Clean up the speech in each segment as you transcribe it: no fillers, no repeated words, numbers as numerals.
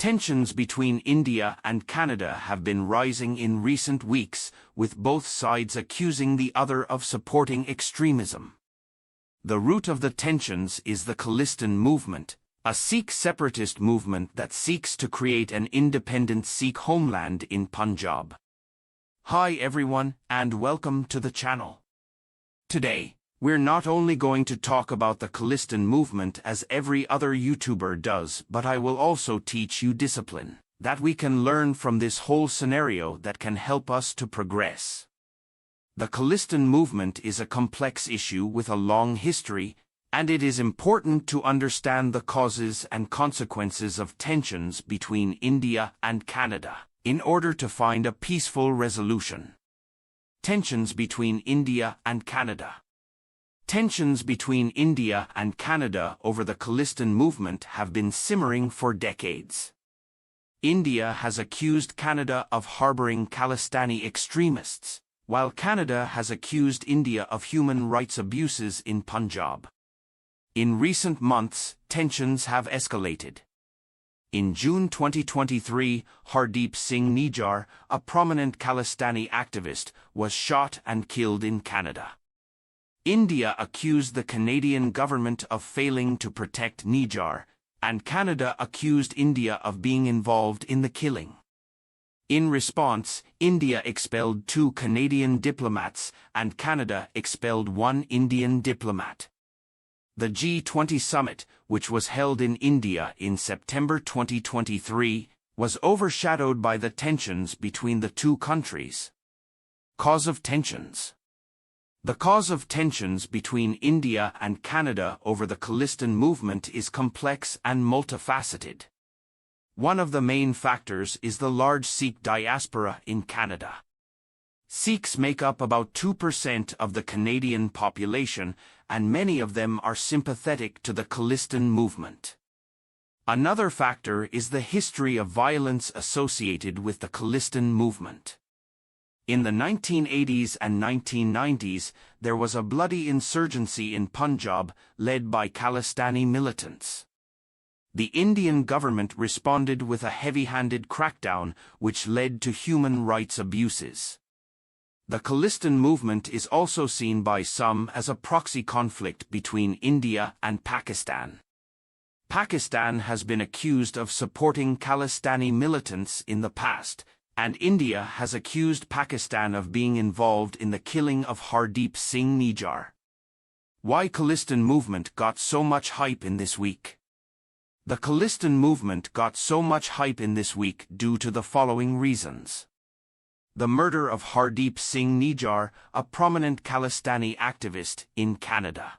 Tensions between India and Canada have been rising in recent weeks, with both sides accusing the other of supporting extremism. The root of the tensions is the Khalistan movement, a Sikh separatist movement that seeks to create an independent Sikh homeland in Punjab. Hi everyone, and welcome to the channel. Today, we're not only going to talk about the Khalistan movement as every other YouTuber does, but I will also teach you discipline that we can learn from this whole scenario that can help us to progress. The Khalistan movement is a complex issue with a long history, and it is important to understand the causes and consequences of tensions between India and Canada in order to find a peaceful resolution. Tensions between India and Canada. Tensions between India and Canada over the Khalistan movement have been simmering for decades. India has accused Canada of harboring Khalistani extremists, while Canada has accused India of human rights abuses in Punjab. In recent months, tensions have escalated. In June 2023, Hardeep Singh Nijjar, a prominent Khalistani activist, was shot and killed in Canada. India accused the Canadian government of failing to protect Nijjar, and Canada accused India of being involved in the killing. In response, India expelled 2 Canadian diplomats, and Canada expelled 1 Indian diplomat. The G20 summit, which was held in India in September 2023, was overshadowed by the tensions between the two countries. Cause of tensions. The cause of tensions between India and Canada over the Khalistan movement is complex and multifaceted. One of the main factors is the large Sikh diaspora in Canada. Sikhs make up about 2% of the Canadian population, and many of them are sympathetic to the Khalistan movement. Another factor is the history of violence associated with the Khalistan movement. In the 1980s and 1990s, there was a bloody insurgency in Punjab led by Khalistani militants. The Indian government responded with a heavy-handed crackdown, which led to human rights abuses. The Khalistan movement is also seen by some as a proxy conflict between India and Pakistan. Pakistan has been accused of supporting Khalistani militants in the past, and India has accused Pakistan of being involved in the killing of Hardeep Singh Nijjar. Why Khalistan movement got so much hype in this week? The Khalistan movement got so much hype in this week due to the following reasons. The murder of Hardeep Singh Nijjar, a prominent Khalistani activist in Canada.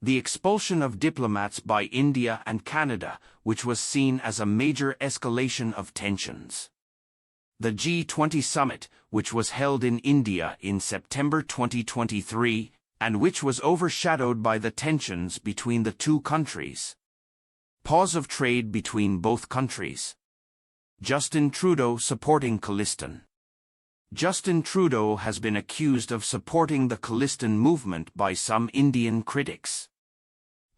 The expulsion of diplomats by India and Canada, which was seen as a major escalation of tensions. The G20 summit, which was held in India in September 2023, and which was overshadowed by the tensions between the two countries. Pause of trade between both countries. Justin Trudeau supporting Khalistan. Justin Trudeau has been accused of supporting the Khalistan movement by some Indian critics.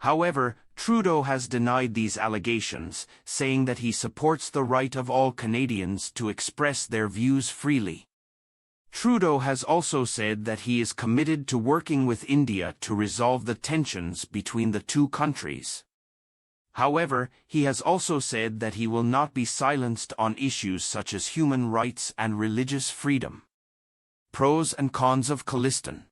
However, Trudeau has denied these allegations, saying that he supports the right of all Canadians to express their views freely. Trudeau has also said that he is committed to working with India to resolve the tensions between the two countries. However, he has also said that he will not be silenced on issues such as human rights and religious freedom. Pros and cons of Khalistan.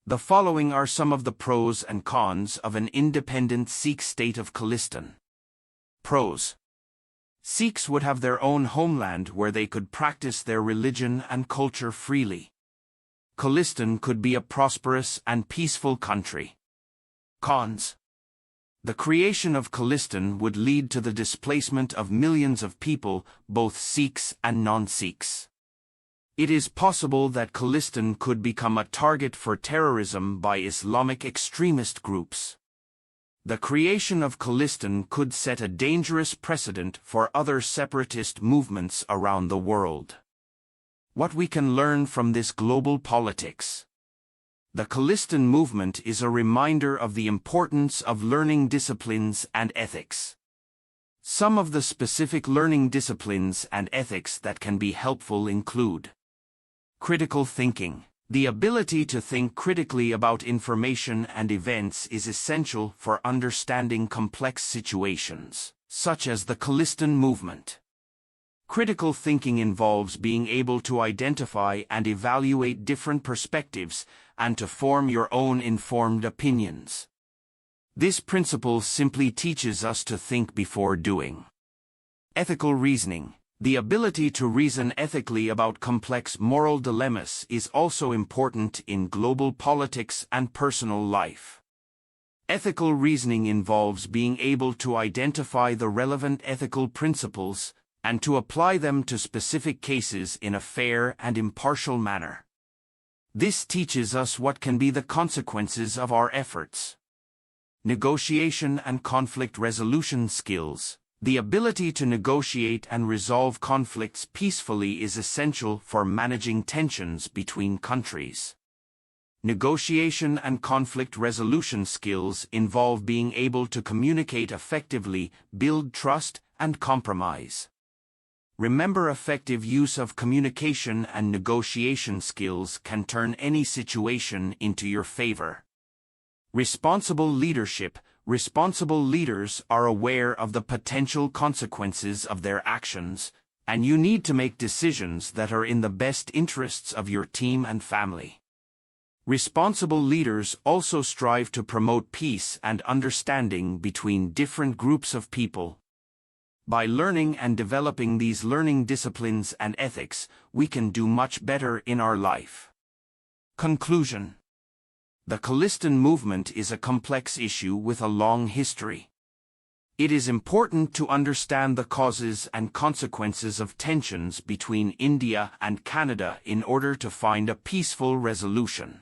The following are some of the pros and cons of an independent Sikh state of Khalistan. Pros. Sikhs would have their own homeland where they could practice their religion and culture freely. Khalistan could be a prosperous and peaceful country. Cons. The creation of Khalistan would lead to the displacement of millions of people, both Sikhs and non-Sikhs. It is possible that Khalistan could become a target for terrorism by Islamic extremist groups. The creation of Khalistan could set a dangerous precedent for other separatist movements around the world. What we can learn from this global politics. The Khalistan movement is a reminder of the importance of learning disciplines and ethics. Some of the specific learning disciplines and ethics that can be helpful include critical thinking. The ability to think critically about information and events is essential for understanding complex situations, such as the Khalistan movement. Critical thinking involves being able to identify and evaluate different perspectives and to form your own informed opinions. This principle simply teaches us to think before doing. Ethical reasoning. The ability to reason ethically about complex moral dilemmas is also important in global politics and personal life. Ethical reasoning involves being able to identify the relevant ethical principles and to apply them to specific cases in a fair and impartial manner. This teaches us what can be the consequences of our efforts. Negotiation and conflict resolution skills. The ability to negotiate and resolve conflicts peacefully is essential for managing tensions between countries. Negotiation and conflict resolution skills involve being able to communicate effectively, build trust, and compromise. Remember, effective use of communication and negotiation skills can turn any situation into your favor. Responsible leadership. Responsible leaders are aware of the potential consequences of their actions, and you need to make decisions that are in the best interests of your team and family. Responsible leaders also strive to promote peace and understanding between different groups of people. By learning and developing these learning disciplines and ethics, we can do much better in our life. Conclusion. The Khalistan movement is a complex issue with a long history. It is important to understand the causes and consequences of tensions between India and Canada in order to find a peaceful resolution.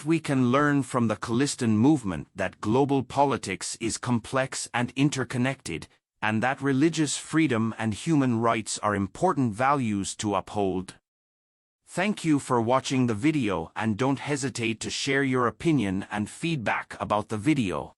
We can learn from the Khalistan movement that global politics is complex and interconnected, and that religious freedom and human rights are important values to uphold. Thank you for watching the video, and don't hesitate to share your opinion and feedback about the video.